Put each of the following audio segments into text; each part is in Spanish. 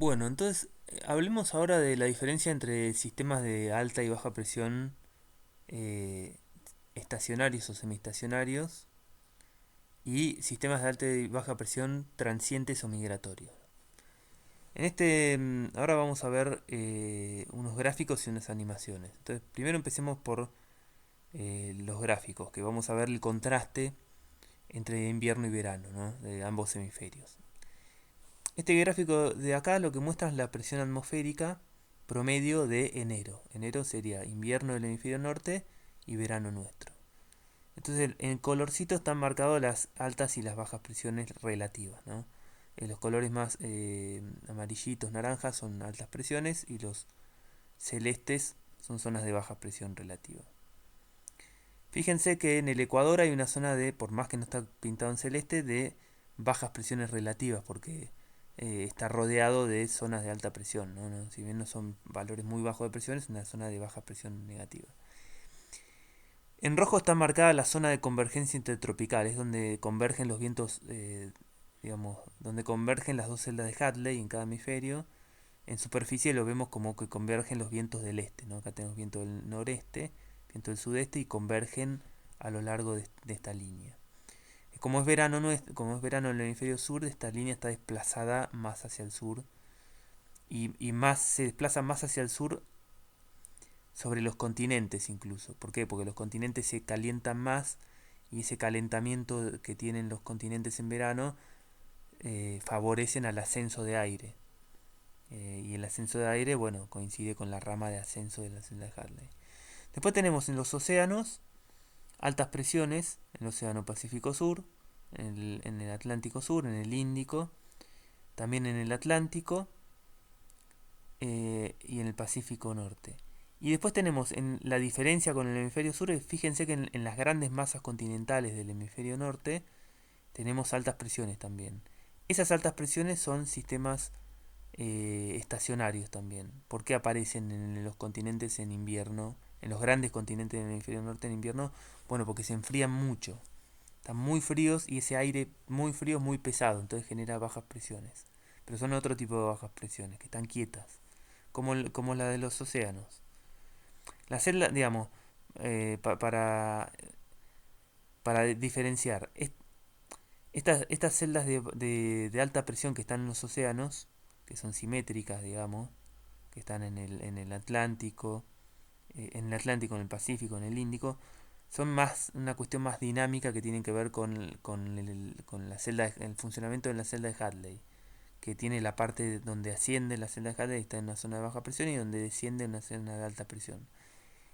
Bueno, entonces hablemos ahora de la diferencia entre sistemas de alta y baja presión eh, estacionarios o semiestacionarios y sistemas de alta y baja presión transientes o migratorios. Ahora vamos a ver unos gráficos y unas animaciones. Entonces, primero empecemos por los gráficos, que vamos a ver el contraste entre invierno y verano, ¿no? De ambos hemisferios. Este gráfico de acá lo que muestra es la presión atmosférica promedio de enero. Enero sería invierno del hemisferio norte y verano nuestro. Entonces en colorcito están marcadas las altas y las bajas presiones relativas, ¿no? Los colores más amarillitos, naranjas son altas presiones y los celestes son zonas de baja presión relativa. Fíjense que en el Ecuador hay una zona de, por más que no está pintado en celeste, de bajas presiones relativas, porque está rodeado de zonas de alta presión, ¿no? ¿No? Si bien no son valores muy bajos de presión, es una zona de baja presión negativa. En rojo está marcada la zona de convergencia intertropical, es donde convergen los vientos, digamos, donde convergen las dos celdas de Hadley en cada hemisferio. En superficie lo vemos como que convergen los vientos del este, ¿no? Acá tenemos viento del noreste, viento del sudeste y convergen a lo largo de esta línea. Como es verano, como es verano en el hemisferio sur, esta línea está desplazada más hacia el sur y más se desplaza más hacia el sur sobre los continentes incluso. ¿Por qué? Porque los continentes se calientan más y ese calentamiento que tienen los continentes en verano favorecen al ascenso de aire. Y el ascenso de aire, bueno, coincide con la rama de ascenso de la celda de Hartley. Después tenemos en los océanos altas presiones, en el Océano Pacífico Sur, en el Atlántico Sur, en el Índico, también en el Atlántico y en el Pacífico Norte. Y después tenemos en la diferencia con el hemisferio sur, fíjense que en las grandes masas continentales del hemisferio norte tenemos altas presiones también. Esas altas presiones son sistemas estacionarios también. ¿Por qué aparecen en los continentes en invierno? En los grandes continentes del hemisferio norte en invierno. Bueno, porque se enfrían mucho. Están muy fríos y ese aire muy frío es muy pesado, entonces genera bajas presiones. Pero son otro tipo de bajas presiones, que están quietas, como la de los océanos. La celda, digamos, para diferenciar, estas celdas de alta presión que están en los océanos, que son simétricas, digamos, que están en el Atlántico, en el Pacífico, en el Índico, son más una cuestión más dinámica que tienen que ver con la celda, el funcionamiento de la celda de Hadley, que tiene la parte donde asciende la celda de Hadley, está en una zona de baja presión, y donde desciende en una zona de alta presión.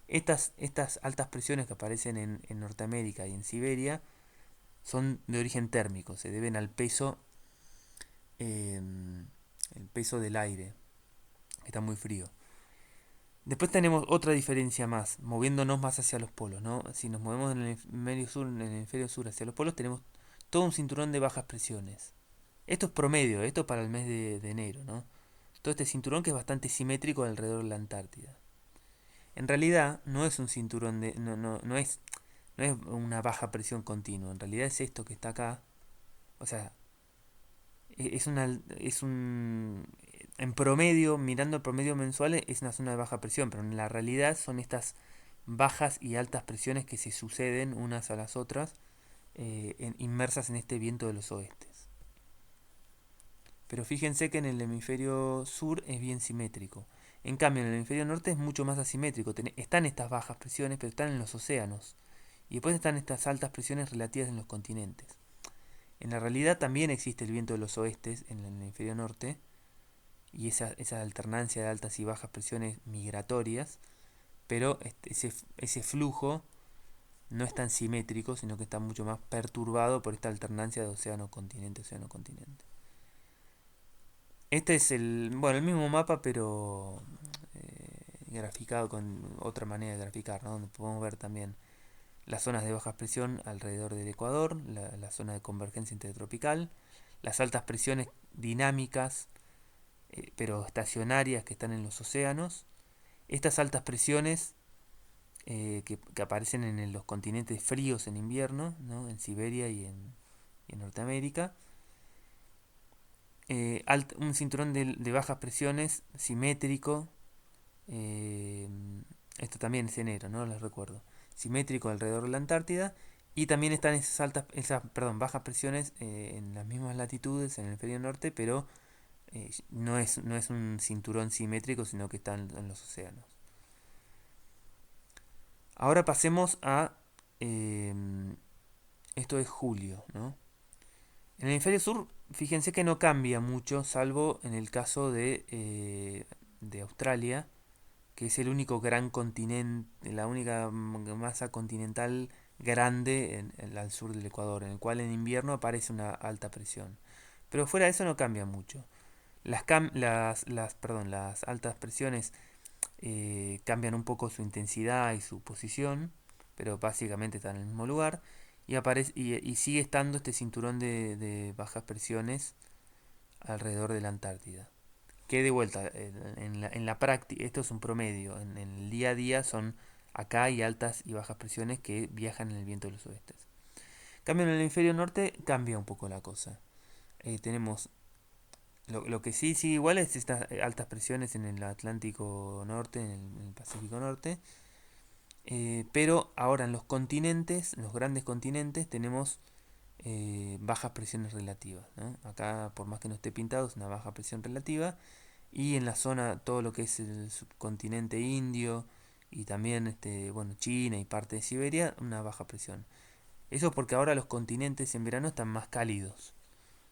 Estas altas presiones que aparecen en Norteamérica y en Siberia son de origen térmico, se deben al peso, eh, el peso del aire, que está muy frío. Después tenemos otra diferencia más, moviéndonos más hacia los polos, ¿no? Si nos movemos en el hemisferio sur, hacia los polos, tenemos todo un cinturón de bajas presiones. Esto es promedio, esto para el mes de enero, ¿no? Todo este cinturón que es bastante simétrico alrededor de la Antártida. En realidad no es un cinturón de, no es una baja presión continua. En realidad es esto que está acá. O sea, es una, es un, en promedio, mirando el promedio mensual, es una zona de baja presión, pero en la realidad son estas bajas y altas presiones que se suceden unas a las otras, inmersas en este viento de los oestes. Pero fíjense que en el hemisferio sur es bien simétrico. En cambio, en el hemisferio norte es mucho más asimétrico. Están estas bajas presiones, pero están en los océanos. Y después están estas altas presiones relativas en los continentes. En la realidad también existe el viento de los oestes en el hemisferio norte, y esa alternancia de altas y bajas presiones migratorias, pero ese flujo no es tan simétrico, sino que está mucho más perturbado por esta alternancia de océano-continente, océano-continente. Este es el mismo mapa, pero graficado con otra manera de graficar, ¿no? Donde podemos ver también las zonas de baja presión alrededor del Ecuador, la zona de convergencia intertropical, las altas presiones dinámicas, pero estacionarias que están en los océanos, estas altas presiones que aparecen en los continentes fríos en invierno, ¿no? En Siberia y en Norteamérica, un cinturón de bajas presiones simétrico. eh, Esto también es enero, ¿no? Les recuerdo. Simétrico alrededor de la Antártida. Y también están bajas presiones en las mismas latitudes, en el hemisferio norte, pero no es un cinturón simétrico, sino que están en los océanos. Ahora pasemos a... eh, esto es julio, ¿no? En el hemisferio sur, fíjense que no cambia mucho, salvo en el caso de Australia, que es el único gran continente, la única masa continental grande al sur del Ecuador, en el cual en invierno aparece una alta presión. Pero fuera de eso no cambia mucho. Las altas presiones cambian un poco su intensidad y su posición, pero básicamente están en el mismo lugar. Y sigue estando este cinturón de bajas presiones alrededor de la Antártida. Que de vuelta, en la práctica, esto es un promedio, en el día a día son acá hay altas y bajas presiones que viajan en el viento de los oestes. Cambio en el hemisferio norte, cambia un poco la cosa. Tenemos lo que sí sigue igual es estas altas presiones en el Atlántico Norte, en el Pacífico Norte. Pero ahora en los continentes, en los grandes continentes, tenemos bajas presiones relativas, ¿no? Acá, por más que no esté pintado, es una baja presión relativa. Y en la zona, todo lo que es el subcontinente indio y también bueno, China y parte de Siberia, una baja presión. Eso porque ahora los continentes en verano están más cálidos,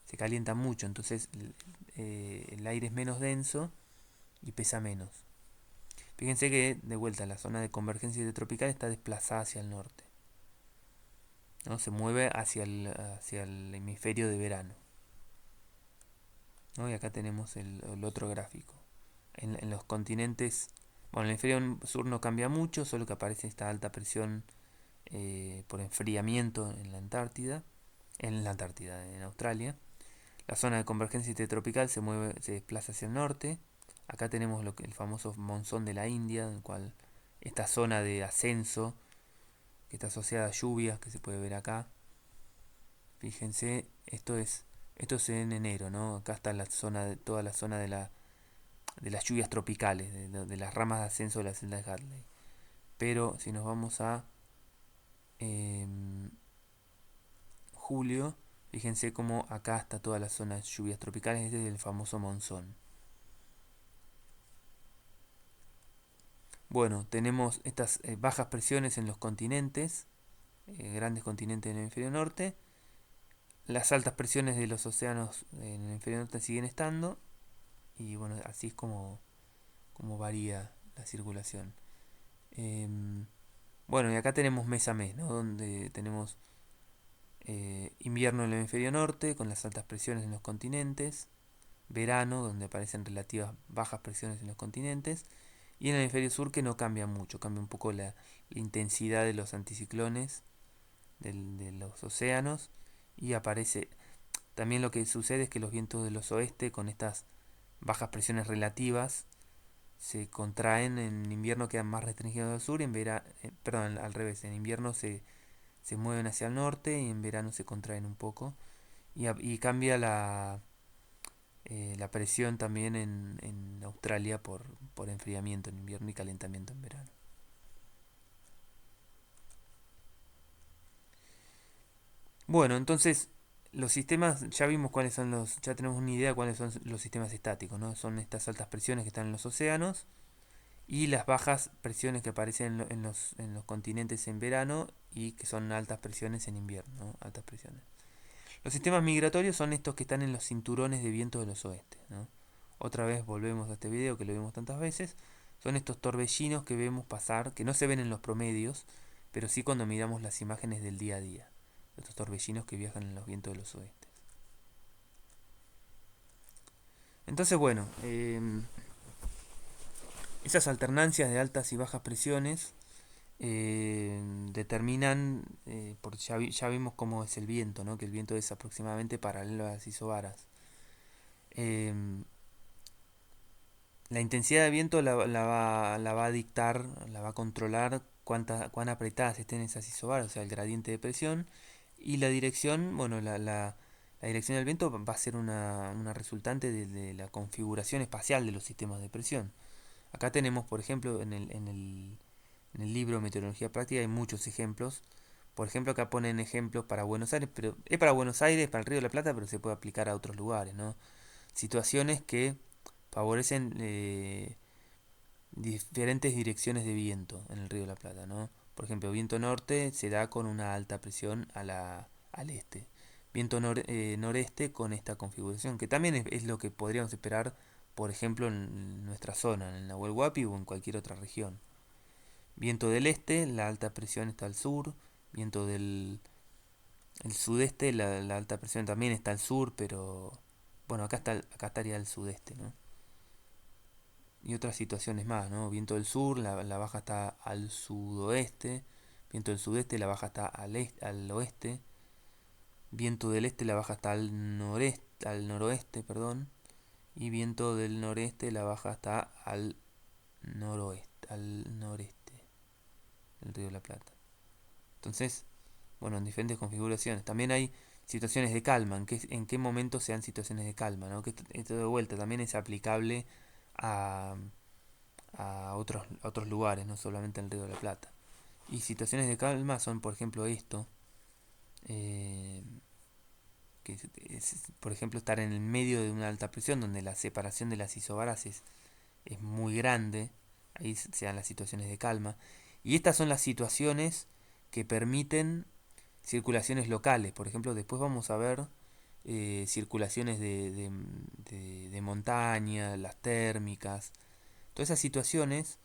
se calientan mucho, entonces el aire es menos denso y pesa menos. Fíjense que de vuelta la zona de convergencia intertropical está desplazada hacia el norte, ¿no? Se mueve hacia el hemisferio de verano, ¿no? Y acá tenemos el otro gráfico. En los continentes, bueno, el hemisferio sur no cambia mucho, solo que aparece esta alta presión por enfriamiento en Australia. La zona de convergencia intertropical se desplaza hacia el norte. Acá tenemos el famoso monzón de la India, en el cual esta zona de ascenso que está asociada a lluvias que se puede ver acá. Fíjense, esto es en enero, ¿no? Acá está toda la zona de las lluvias tropicales, de las ramas de ascenso de la celda de Hadley. Pero si nos vamos a eh, julio, fíjense cómo acá está toda la zona de lluvias tropicales, este es el famoso monzón. Bueno, tenemos estas bajas presiones en los continentes, grandes continentes en el hemisferio norte. Las altas presiones de los océanos en el hemisferio norte siguen estando. Y bueno, así es como varía la circulación. Bueno, y acá tenemos mes a mes, ¿no? Donde tenemos invierno en el hemisferio norte, con las altas presiones en los continentes. Verano, donde aparecen relativas bajas presiones en los continentes. Y en el hemisferio sur que no cambia mucho, cambia un poco la intensidad de los anticiclones de los océanos. Y aparece, también lo que sucede es que los vientos de los oeste, con estas bajas presiones relativas, se contraen, en invierno quedan más restringidos al sur, perdón, al revés, en invierno se mueven hacia el norte y en verano se contraen un poco. Y cambia la presión también en Australia por enfriamiento en invierno y calentamiento en verano. Bueno, entonces los sistemas, ya vimos ya tenemos una idea de cuáles son los sistemas estáticos, ¿no? Son estas altas presiones que están en los océanos y las bajas presiones que aparecen en los continentes en verano y que son altas presiones en invierno, ¿no? Altas presiones. Los sistemas migratorios son estos que están en los cinturones de viento de los oestes, ¿no? Otra vez volvemos a este video que lo vimos tantas veces. Son estos torbellinos que vemos pasar, que no se ven en los promedios, pero sí cuando miramos las imágenes del día a día. Estos torbellinos que viajan en los vientos de los oestes. Entonces, bueno, esas alternancias de altas y bajas presiones determinan, porque ya vimos cómo es el viento, ¿no? Que el viento es aproximadamente paralelo a las isobaras. Eh, la intensidad de viento la va a dictar, la va a controlar cuán apretadas estén esas isobaras, o sea, el gradiente de presión. Y la dirección, bueno, La dirección del viento va a ser una resultante de la configuración espacial de los sistemas de presión. Acá tenemos, por ejemplo, en el libro Meteorología Práctica hay muchos ejemplos. Por ejemplo, acá ponen ejemplos para Buenos Aires, pero es para Buenos Aires, para el Río de la Plata, pero se puede aplicar a otros lugares, ¿no? Situaciones que favorecen diferentes direcciones de viento en el Río de la Plata, ¿no? Por ejemplo, viento norte se da con una alta presión al este. Viento noreste con esta configuración, que también es lo que podríamos esperar, por ejemplo, en nuestra zona, en el Nahuel Huapi o en cualquier otra región. Viento del este, la alta presión está al sur. Viento del el sudeste, la alta presión también está al sur, pero bueno, acá estaría el sudeste, ¿no? Y otras situaciones más, ¿no? Viento del sur, la baja está al sudoeste. Viento del sudeste, la baja está al oeste. Viento del este, la baja está al noroeste, perdón. Y viento del noreste, la baja está al noreste del Río de la Plata. Entonces, bueno, en diferentes configuraciones. También hay situaciones de calma, en qué momento se dan situaciones de calma, ¿no? Que esto de vuelta también es aplicable a, a otros lugares, no solamente en el Río de la Plata. Y situaciones de calma son, por ejemplo, esto, eh, por ejemplo, estar en el medio de una alta presión donde la separación de las isobaras es muy grande, ahí se dan las situaciones de calma. Y estas son las situaciones que permiten circulaciones locales. Por ejemplo, después vamos a ver circulaciones de montaña, las térmicas, todas esas situaciones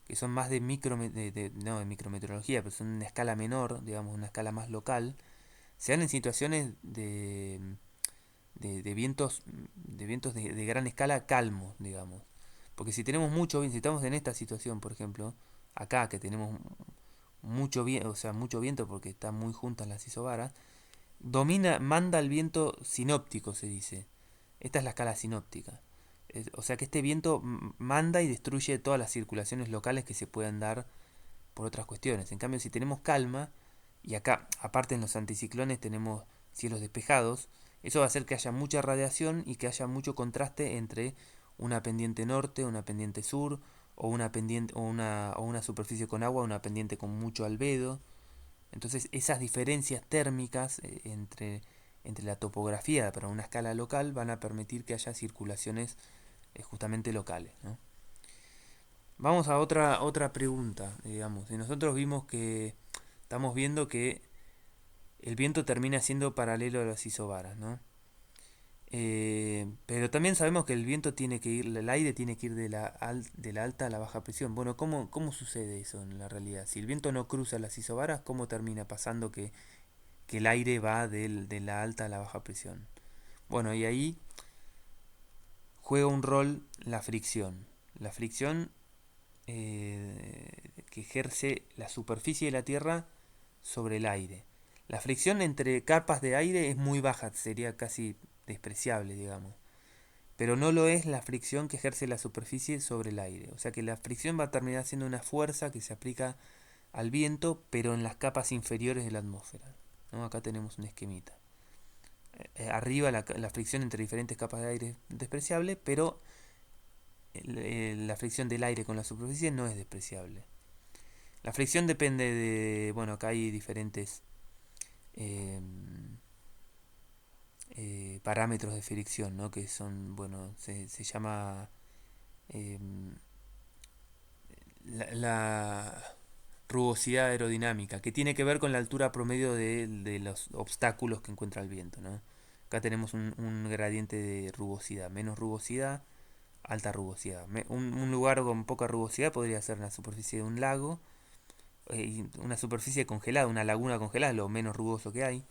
que son más no de micrometeorología, pero son una escala menor, digamos, una escala más local, se dan en situaciones de vientos de gran escala calmos, digamos. Porque si tenemos mucho viento, si estamos en esta situación, por ejemplo, acá que tenemos mucho viento, o sea, mucho viento porque están muy juntas las isobaras, manda el viento sinóptico, se dice. Esta es la escala sinóptica. O sea que este viento manda y destruye todas las circulaciones locales que se puedan dar por otras cuestiones. En cambio, si tenemos calma, y acá, aparte en los anticiclones tenemos cielos despejados, eso va a hacer que haya mucha radiación y que haya mucho contraste entre una pendiente norte, una pendiente sur, o una pendiente o una superficie con agua, una pendiente con mucho albedo. Entonces esas diferencias térmicas entre la topografía para una escala local van a permitir que haya circulaciones justamente locales, ¿no? Vamos a otra pregunta, digamos. Y nosotros vimos que estamos viendo que el viento termina siendo paralelo a las isobaras, ¿no? Pero también sabemos que el viento tiene que ir, el aire tiene que ir de la alta a la baja presión. Bueno, ¿cómo sucede eso en la realidad? Si el viento no cruza las isobaras, ¿cómo termina pasando que el aire va de la alta a la baja presión? Bueno, y ahí juega un rol la fricción. La fricción que ejerce la superficie de la Tierra sobre el aire. La fricción entre capas de aire es muy baja, sería casi despreciable, digamos. Pero no lo es la fricción que ejerce la superficie sobre el aire. O sea que la fricción va a terminar siendo una fuerza que se aplica al viento, pero en las capas inferiores de la atmósfera, ¿no? Acá tenemos un esquemita. Arriba la fricción entre diferentes capas de aire es despreciable, pero la fricción del aire con la superficie no es despreciable. La fricción depende de, bueno, acá hay diferentes eh, parámetros de fricción, ¿no? Que son, bueno, se llama eh, la rugosidad aerodinámica, que tiene que ver con la altura promedio de los obstáculos que encuentra el viento, ¿no? Acá tenemos un gradiente de rugosidad, menos rugosidad, alta rugosidad. Un lugar con poca rugosidad podría ser la superficie de un lago, una superficie congelada, una laguna congelada, lo menos rugoso que hay.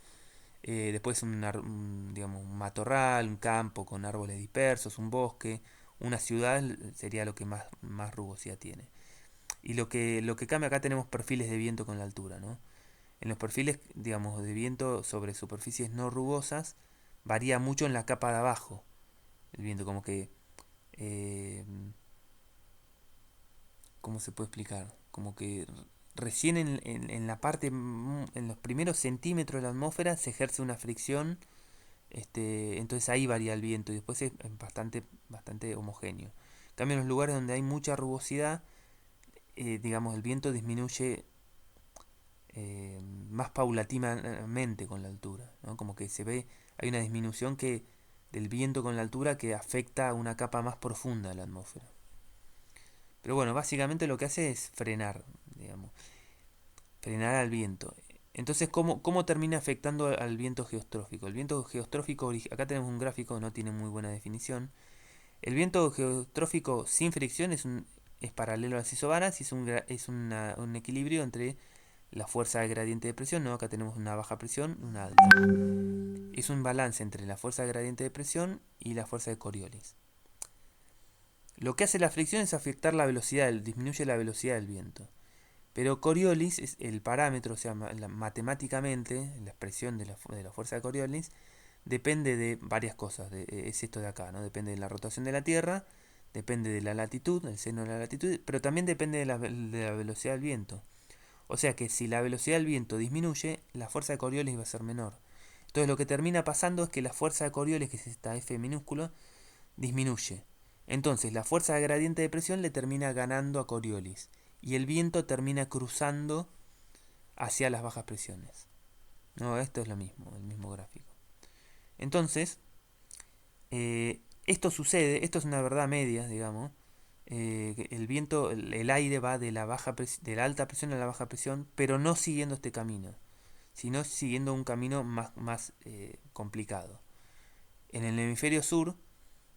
Después digamos, un matorral, un campo con árboles dispersos, un bosque, una ciudad sería lo que más rugosidad tiene. Y lo que cambia acá tenemos perfiles de viento con la altura, ¿no? En los perfiles, digamos, de viento sobre superficies no rugosas, varía mucho en la capa de abajo. El viento, como que eh, ¿cómo se puede explicar? Como que recién en la parte, en los primeros centímetros de la atmósfera se ejerce una fricción Entonces ahí varía el viento y después es bastante homogéneo. En cambio, en los lugares donde hay mucha rugosidad, digamos, el viento disminuye más paulatinamente con la altura, ¿no? Como que se ve, hay una disminución del viento con la altura que afecta a una capa más profunda de la atmósfera. Pero bueno, básicamente lo que hace es frenar, digamos, frenar al viento. Entonces, ¿cómo termina afectando al viento geostrófico? El viento geostrófico, acá tenemos un gráfico, no tiene muy buena definición. El viento geostrófico sin fricción es paralelo a las isobaras y un equilibrio entre la fuerza de gradiente de presión, ¿no? Acá tenemos una baja presión, una alta. Es un balance entre la fuerza de gradiente de presión y la fuerza de Coriolis. Lo que hace la fricción es afectar la velocidad, disminuye la velocidad del viento. Pero Coriolis es el parámetro, o sea, matemáticamente, la expresión de la fuerza de Coriolis, depende de varias cosas. Es esto de acá, ¿no? Depende de la rotación de la Tierra, depende de la latitud, el seno de la latitud, pero también depende de la velocidad del viento. O sea que si la velocidad del viento disminuye, la fuerza de Coriolis va a ser menor. Entonces lo que termina pasando es que la fuerza de Coriolis, que es esta F minúsculo, disminuye. Entonces la fuerza de gradiente de presión le termina ganando a Coriolis y el viento termina cruzando hacia las bajas presiones. No, esto es lo mismo, el mismo gráfico. Entonces, esto sucede, esto es una verdad media, digamos. El viento, el aire va de la alta presión a la baja presión, pero no siguiendo este camino, sino siguiendo un camino más complicado. En el hemisferio sur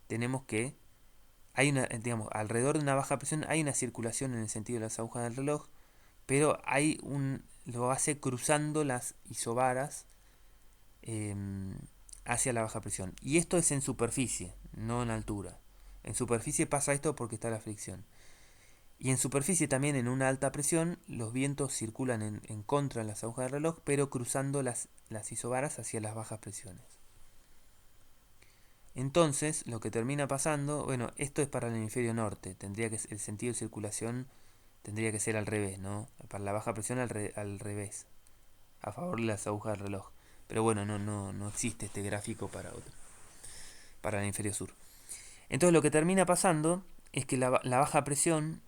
tenemos que digamos, alrededor de una baja presión hay una circulación en el sentido de las agujas del reloj, pero lo hace cruzando las isobaras eh, hacia la baja presión. Y esto es en superficie, no en altura. En superficie pasa esto porque está la fricción. Y en superficie también en una alta presión los vientos circulan en contra de las agujas del reloj, pero cruzando las isobaras hacia las bajas presiones. Entonces, lo que termina pasando, bueno, esto es para el hemisferio norte, el sentido de circulación tendría que ser al revés, ¿no? Para la baja presión al revés, a favor de las agujas del reloj. Pero bueno, no existe este gráfico para el hemisferio sur. Entonces lo que termina pasando es que la baja presión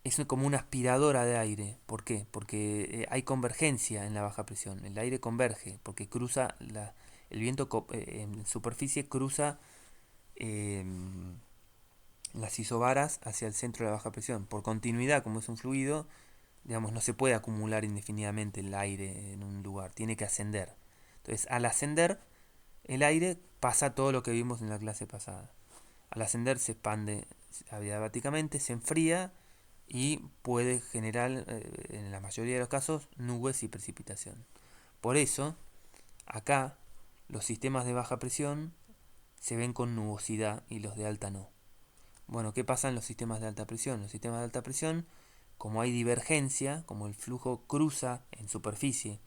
es como una aspiradora de aire. ¿Por qué? Porque hay convergencia en la baja presión. El aire converge porque el viento en superficie cruza eh, las isobaras hacia el centro de la baja presión. Por continuidad, como es un fluido, digamos, no se puede acumular indefinidamente el aire en un lugar, tiene que ascender. Entonces, al ascender, el aire pasa todo lo que vimos en la clase pasada. Al ascender se expande adiabáticamente, se enfría y puede generar, en la mayoría de los casos, nubes y precipitación. Por eso, acá, los sistemas de baja presión se ven con nubosidad y los de alta no. Bueno, ¿qué pasa en los sistemas de alta presión? Los sistemas de alta presión, como hay divergencia, como el flujo cruza en superficie,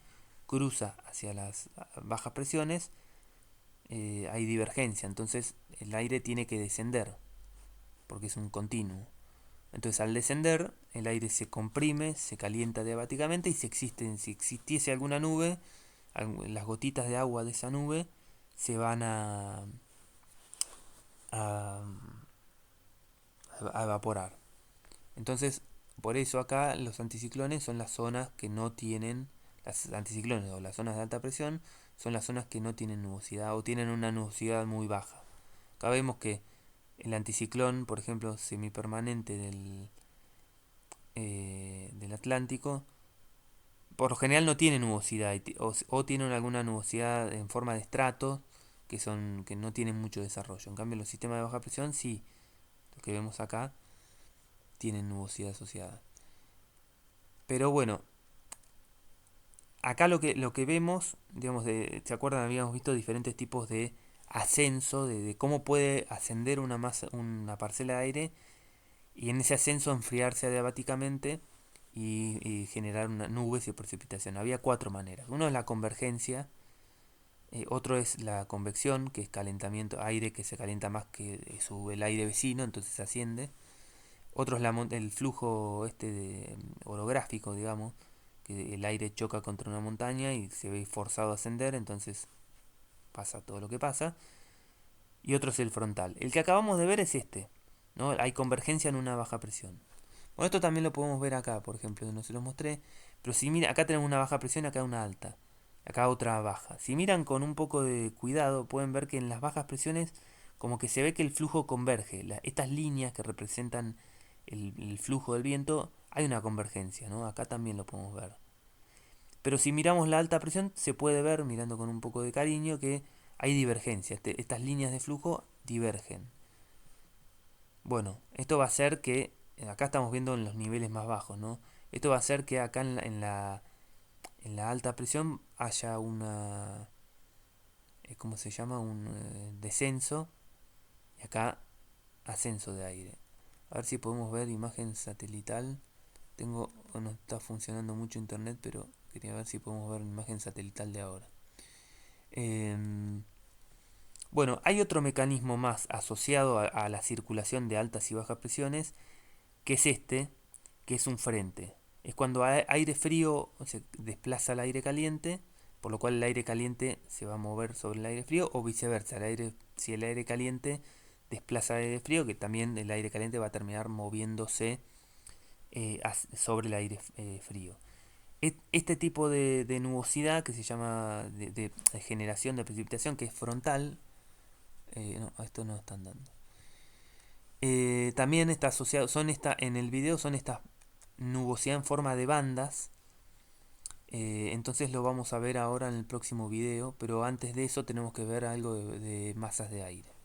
cruza hacia las bajas presiones, hay divergencia, entonces el aire tiene que descender, porque es un continuo. Entonces al descender, el aire se comprime, se calienta diabáticamente y si existiese alguna nube, las gotitas de agua de esa nube se van a, a evaporar. Entonces, por eso acá los anticiclones son las zonas que no tienen, las anticiclones o las zonas de alta presión son las zonas que no tienen nubosidad o tienen una nubosidad muy baja. Acá vemos que el anticiclón, por ejemplo, semipermanente del Atlántico, por lo general no tiene nubosidad o tienen alguna nubosidad en forma de estratos que no tienen mucho desarrollo. En cambio, los sistemas de baja presión sí, lo que vemos acá, tienen nubosidad asociada. Pero bueno, acá lo que vemos, digamos, ¿se acuerdan? Habíamos visto diferentes tipos de ascenso, de cómo puede ascender una parcela de aire y en ese ascenso enfriarse adiabáticamente y generar nubes y precipitación. Había cuatro maneras. Uno es la convergencia, otro es la convección, que es calentamiento, aire que se calienta más que sube el aire vecino, entonces asciende. Otro es el flujo orográfico, digamos, que el aire choca contra una montaña y se ve forzado a ascender, entonces pasa todo lo que pasa, y otro es el frontal. El que acabamos de ver es este, ¿no? Hay convergencia en una baja presión. Bueno, esto también lo podemos ver acá, por ejemplo, no se los mostré, pero si mira, acá tenemos una baja presión, acá una alta, acá otra baja. Si miran con un poco de cuidado, pueden ver que en las bajas presiones como que se ve que el flujo converge. Estas líneas que representan el flujo del viento, hay una convergencia, ¿no? Acá también lo podemos ver. Pero si miramos la alta presión, se puede ver, mirando con un poco de cariño, que hay divergencia. Estas líneas de flujo divergen. Bueno, esto va a hacer que, acá estamos viendo en los niveles más bajos, ¿no? Esto va a hacer que acá en la alta presión haya una, ¿cómo se llama? Un descenso, y acá ascenso de aire. A ver si podemos ver imagen satelital. No está funcionando mucho internet, pero quería ver si podemos ver imagen satelital de ahora. Em, bueno, hay otro mecanismo más asociado a la circulación de altas y bajas presiones, que es este, que es un frente. Es cuando aire frío se desplaza al aire caliente, por lo cual el aire caliente se va a mover sobre el aire frío, o viceversa, si el aire caliente desplaza el aire frío, que también el aire caliente va a terminar moviéndose sobre el aire frío. Este tipo de nubosidad, que se llama de generación de precipitación, que es frontal, no, a esto no están dando. También está asociado, en el video son estas nubosidad en forma de bandas. Entonces lo vamos a ver ahora en el próximo video, pero antes de eso tenemos que ver algo de masas de aire.